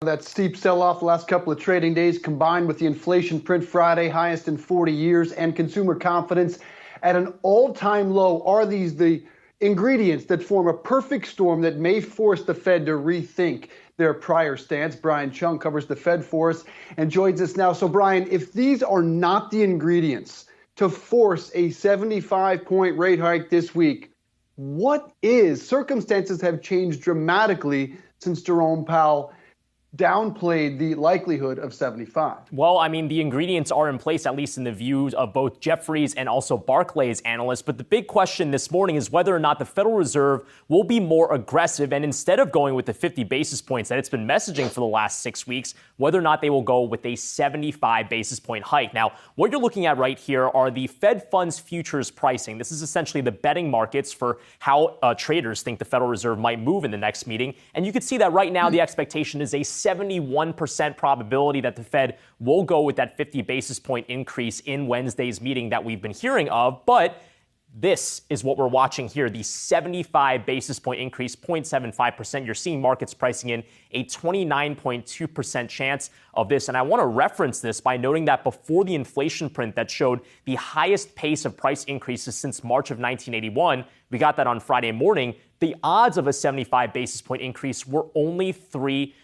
That steep sell-off the last couple of trading days combined with the inflation print Friday, highest in 40 years, and consumer confidence at an all-time low. Are these the ingredients that form a perfect storm that may force the Fed to rethink their prior stance? Brian Cheung covers the Fed for us and joins us now. So Brian, if these are not the ingredients to force a 75-point rate hike this week, what is? Circumstances have changed dramatically since Jerome Powell downplayed the likelihood of 75. Well, I mean, the ingredients are in place, at least in the views of both Jefferies and also Barclays analysts. But the big question this morning is whether or not the Federal Reserve will be more aggressive. And instead of going with the 50 basis points that it's been messaging for the last 6 weeks, whether or not they will go with a 75 basis point hike. Now, what you're looking at right here are the Fed funds futures pricing. This is essentially the betting markets for how traders think the Federal Reserve might move in the next meeting. And you can see that right now the expectation is a 71% probability that the Fed will go with that 50 basis point increase in Wednesday's meeting that we've been hearing of. But this is what we're watching here, the 75 basis point increase, 0.75%. You're seeing markets pricing in a 29.2% chance of this. And I want to reference this by noting that before the inflation print that showed the highest pace of price increases since March of 1981, we got that on Friday morning, the odds of a 75 basis point increase were only 3%.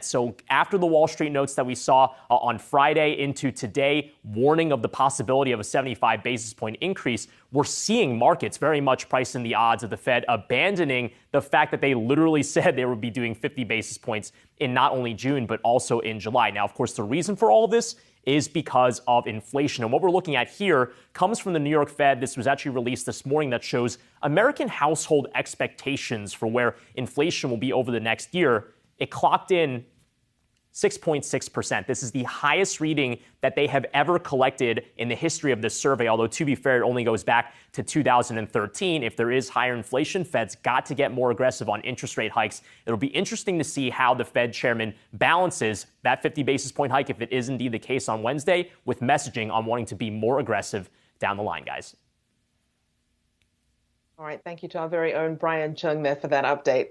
So after the Wall Street notes that we saw on Friday into today, warning of the possibility of a 75 basis point increase, we're seeing markets very much pricing the odds of the Fed abandoning the fact that they literally said they would be doing 50 basis points in not only June, but also in July. Now, of course, the reason for all of this is because of inflation. And what we're looking at here comes from the New York Fed. This was actually released this morning that shows American household expectations for where inflation will be over the next year. It clocked in 6.6%. This is the highest reading that they have ever collected in the history of this survey, although to be fair, it only goes back to 2013. If there is higher inflation, Fed's got to get more aggressive on interest rate hikes. It'll be interesting to see how the Fed chairman balances that 50 basis point hike, if it is indeed the case on Wednesday, with messaging on wanting to be more aggressive down the line, guys. All right, thank you to our very own Brian Cheung there for that update.